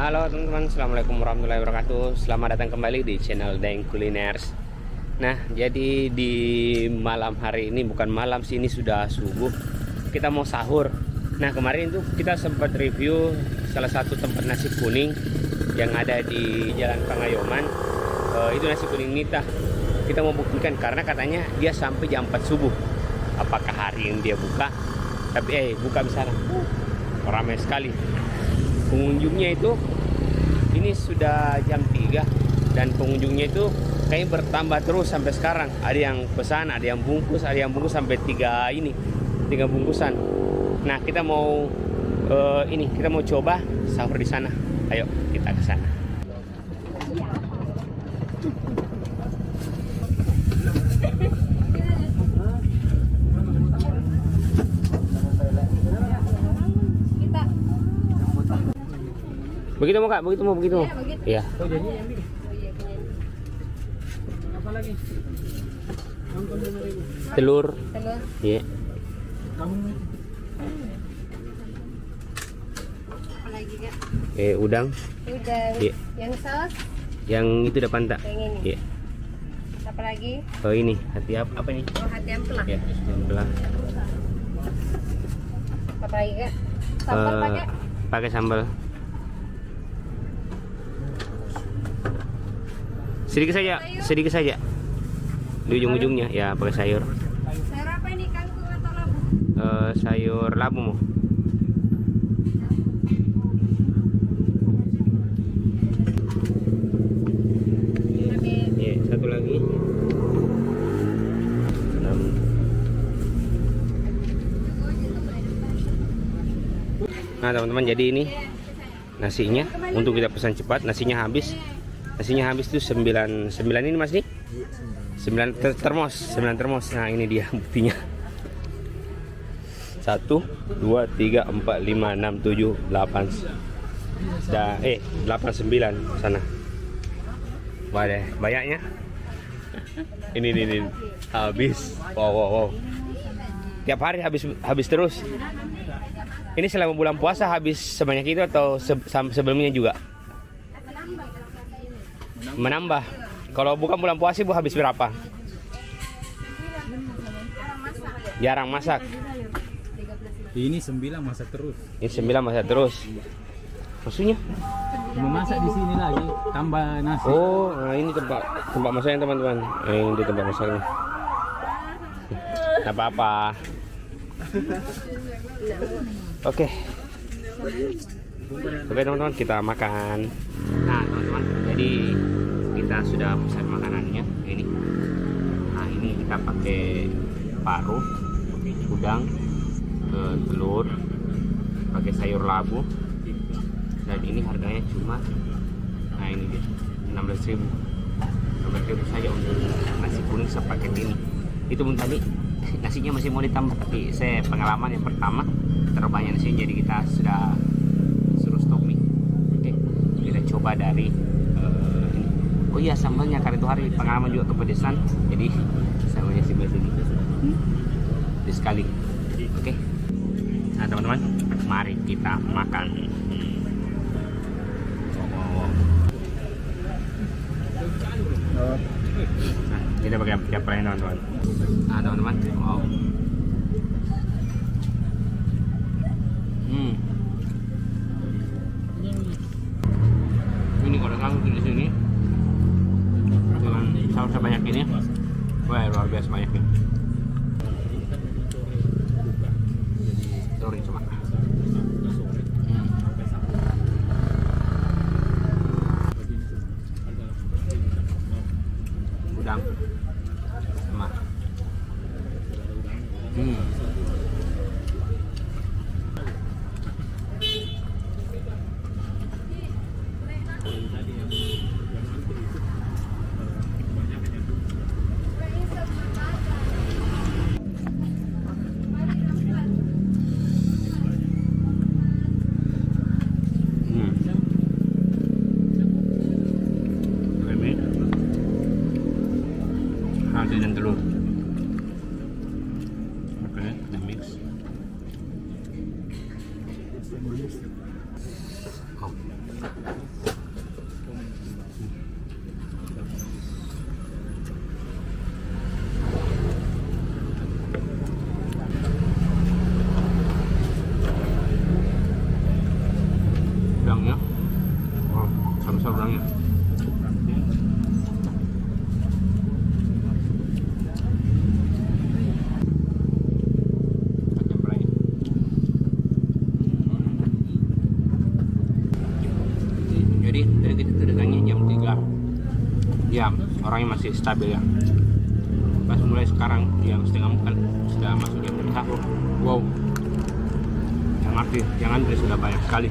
Halo teman-teman, assalamualaikum warahmatullahi wabarakatuh. Selamat datang kembali di channel Daeng Kuliners. Nah, jadi di malam hari ini, bukan malam sih, ini sudah subuh. Kita mau sahur. Nah, kemarin itu kita sempat review salah satu tempat nasi kuning yang ada di Jalan Pangayoman. Itu nasi kuning Nita. Kita mau buktikan karena katanya dia sampai jam 4 subuh. Apakah hari ini dia buka? Tapi buka misalnya. Ramai sekali. Pengunjungnya itu ini sudah jam 3 dan pengunjungnya itu kayaknya bertambah terus sampai sekarang. Ada yang pesan, ada yang bungkus sampai 3 bungkusan. Nah, kita mau kita mau coba sahur di sana. Ayo kita ke sana. Begitu mau Kak, begitu mau. Iya. Oh, jadi ambil. Apa lagi? Telur. Iya. Kamu Apa lagi Kak? Udang. Udang. Iya. Yang saus? Yang itu depan tak? Yang ini. Iya. Apa lagi? Oh, ini hati apa ini? Oh, hati ampela. Ya, ampela. Apa lagi Kak? Sambal pakai? Pakai sambal. Sedikit saja. Di ujung-ujungnya ya pakai sayur. Sayur apa ini? Kangkung atau labu? Sayur labu mau. Iya, satu lagi. Nah, teman-teman, jadi ini nasinya untuk kita pesan cepat. Nasinya habis tuh 9 ini Mas nih. 9 termos. Nah, ini dia buktinya. 1 2 3 4 5 6 7 8 8 9 sana. Waduh, banyaknya. Ini habis. Wow. Tiap hari habis terus. Ini selama bulan puasa habis sebanyak itu atau sebelumnya juga? Menambah. Kalau bukan bulan puasa Bu habis berapa? Jarang masak. ini 9 masak terus. Ini 9 masak terus. Maksudnya? Memasak di sini lagi, tambah nasi. Oh, nah ini tempat masaknya teman-teman. Ini tempat masaknya. Tidak apa-apa. Oke, teman-teman, kita makan. Nah, teman-teman, jadi kita sudah pesan makanannya ini. Nah, ini kita pakai paru, pakai udang, telur, pakai sayur labu, dan ini harganya cuma, nah ini dia 16.000 saja untuk nasi kuning sepaket ini. Itu pun tadi nasinya masih mau ditambah, tapi saya pengalaman yang pertama terlalu banyak nasinya, jadi kita sudah suruh stop nih. Oke, kita coba dari ini. Oh iya, sambalnya karena itu hari pengalaman juga kepedesan, jadi sambalnya sih biasa di sekali. Oke. Nah, teman-teman, mari kita makan. Nah, kita pakai apa lain, teman-teman. Nah, teman-teman, wow. Ini kalau kamu di sini dengan saus sebanyak ini, wah, luar biasa banyaknya. Sorry, coba. Udang sama. Nasi dan telur. Oke, kita mix. Oh. ya orangnya masih stabil ya. Pas mulai sekarang yang setengah 4 sudah masuk jam sahur. Wow, yang antri sudah banyak sekali.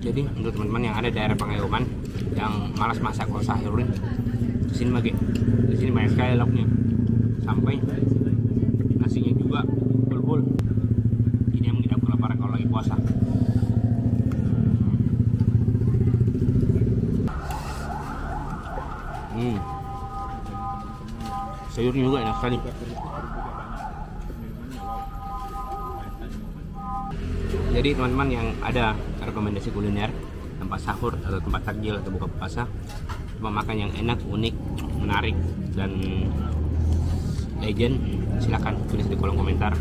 Jadi untuk teman-teman yang ada di daerah Pangayuman yang malas masak kalau sahurin, di sini banyak sekali lauknya, sampai nasinya juga full. Ini yang kita kelaparan kalau lagi puasa. Sayurnya juga enak sekali. Jadi teman-teman yang ada rekomendasi kuliner tempat sahur atau tempat takjil atau buka puasa, tempat makan yang enak, unik, menarik dan legend, silahkan tulis di kolom komentar.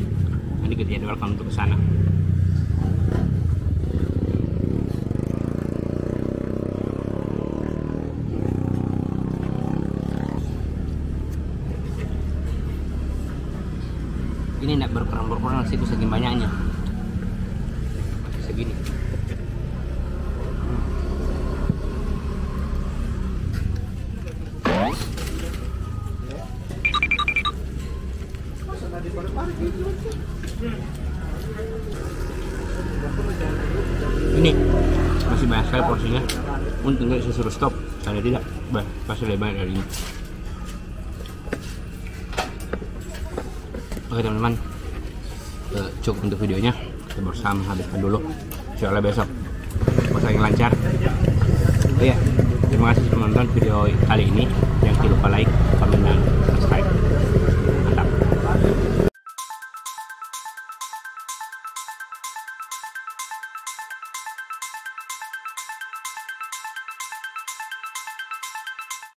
Nanti kita jadwalkan untuk ke sana. Ini tidak berkurang nasiku saking banyaknya. Segini. Ini masih banyak sekali porsinya. Untung nggak saya suruh stop, saya tidak. Pasti lebih banyak dari ini. Oke teman-teman, cukup untuk videonya. Kita bersama habiskan dulu. Insya Allah besok puasa yang lancar. Oh ya, terima kasih sudah menonton video kali ini. Jangan lupa like, comment, dan subscribe.